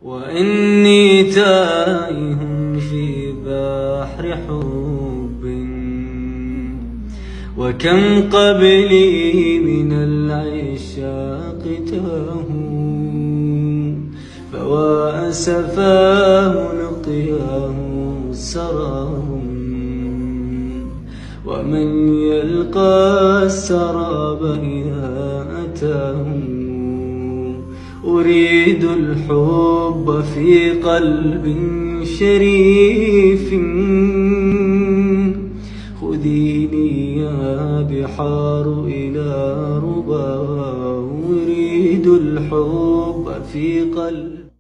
وإني تائه في بحر حب، وكم قبلي من العشاق تاهوا، فوا أسفاه لقياه سراب، ومن يلقى السراب إذا أتاه. أريد الحب في قلب شريف